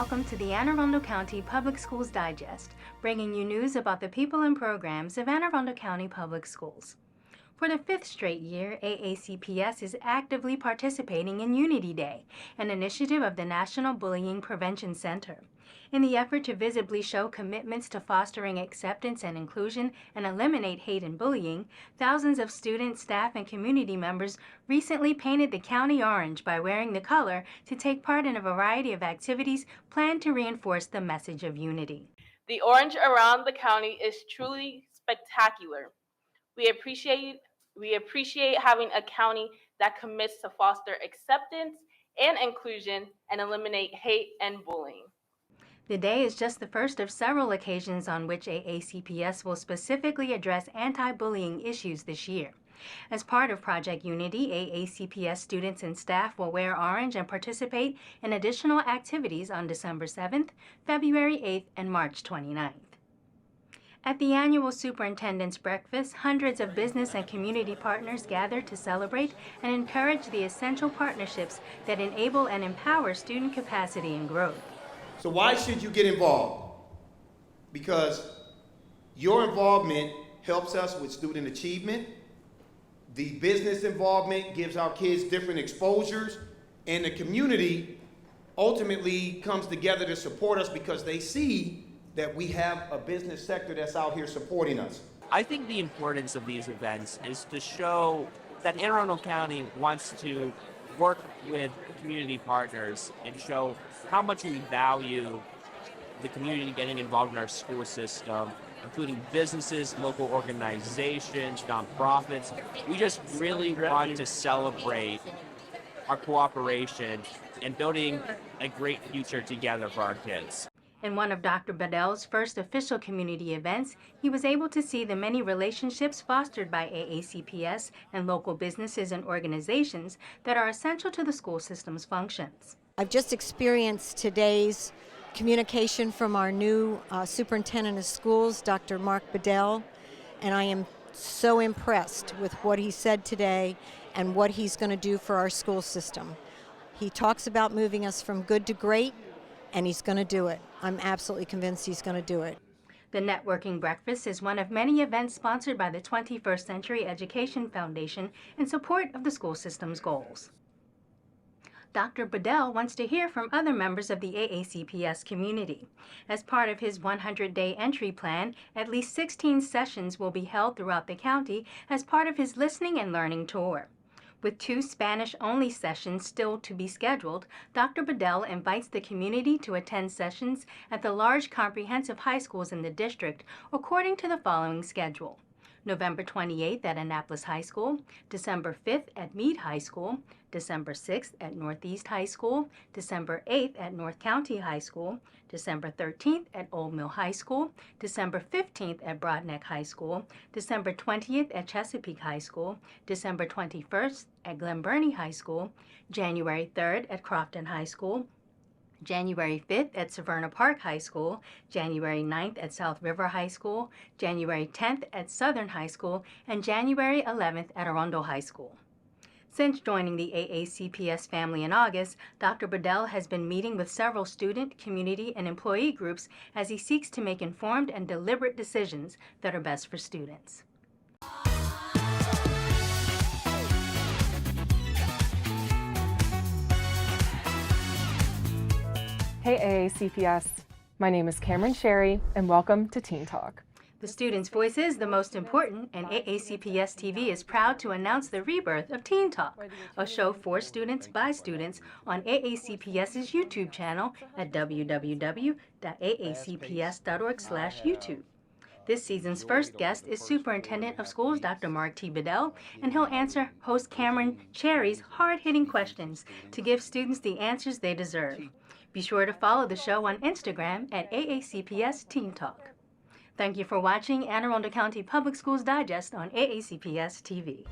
welcome to the Anne Arundel County Public Schools Digest, bringing you news about the people and programs of Anne Arundel County Public Schools. For the fifth straight year, AACPS is actively participating in Unity Day, an initiative of the National Bullying Prevention Center. In the effort to visibly show commitments to fostering acceptance and inclusion and eliminate hate and bullying, thousands of students, staff, and community members recently painted the county orange by wearing the color to take part in a variety of activities planned to reinforce the message of unity. The orange around the county is truly spectacular. We appreciate having a county that commits to foster acceptance and inclusion and eliminate hate and bullying. The day is just the first of several occasions on which AACPS will specifically address anti-bullying issues this year. As part of Project Unity, AACPS students and staff will wear orange and participate in additional activities on December 7th, February 8th, and March 29th. At the annual Superintendent's Breakfast, hundreds of business and community partners gather to celebrate and encourage the essential partnerships that enable and empower student capacity and growth. So why should you get involved? Because your involvement helps us with student achievement. The business involvement gives our kids different exposures, and the community ultimately comes together to support us because they see that we have a business sector that's out here supporting us. I think the importance of these events is to show that Anne Arundel County wants to work with community partners and show how much we value the community getting involved in our school system, including businesses, local organizations, nonprofits. We just really want to celebrate our cooperation and building a great future together for our kids. In one of Dr. Bedell's first official community events, he was able to see the many relationships fostered by AACPS and local businesses and organizations that are essential to the school system's functions. I've just experienced today's communication from our new superintendent of schools, Dr. Mark Bedell, and I am so impressed with what he said today and what he's going to do for our school system. He talks about moving us from good to great, and he's going to do it. I'm absolutely convinced he's going to do it. The Networking Breakfast is one of many events sponsored by the 21st Century Education Foundation in support of the school system's goals. Dr. Bedell wants to hear from other members of the AACPS community. As part of his 100-day entry plan, at least 16 sessions will be held throughout the county as part of his listening and learning tour. With 2 Spanish-only sessions still to be scheduled, Dr. Bedell invites the community to attend sessions at the large comprehensive high schools in the district according to the following schedule: November 28th at Annapolis High School, December 5th at Meade High School, December 6th at Northeast High School, December 8th at North County High School, December 13th at Old Mill High School, December 15th at Broadneck High School, December 20th at Chesapeake High School, December 21st at Glen Burnie High School, January 3rd at Crofton High School, January 5th at Severna Park High School, January 9th at South River High School, January 10th at Southern High School, and January 11th at Arundel High School. Since joining the AACPS family in August, Dr. Bedell has been meeting with several student, community, and employee groups as he seeks to make informed and deliberate decisions that are best for students. Hey AACPS, my name is Cameron Sherry, and welcome to Teen Talk. The student's voice is the most important, and AACPS-TV is proud to announce the rebirth of Teen Talk, a show for students by students on AACPS's YouTube channel at www.aacps.org/YouTube. This season's first guest is Superintendent of Schools Dr. Mark T. Bedell, and he'll answer host Cameron Sherry's hard-hitting questions to give students the answers they deserve. Be sure to follow the show on Instagram at AACPS Teen Talk. Thank you for watching Anne Arundel County Public Schools Digest on AACPS-TV.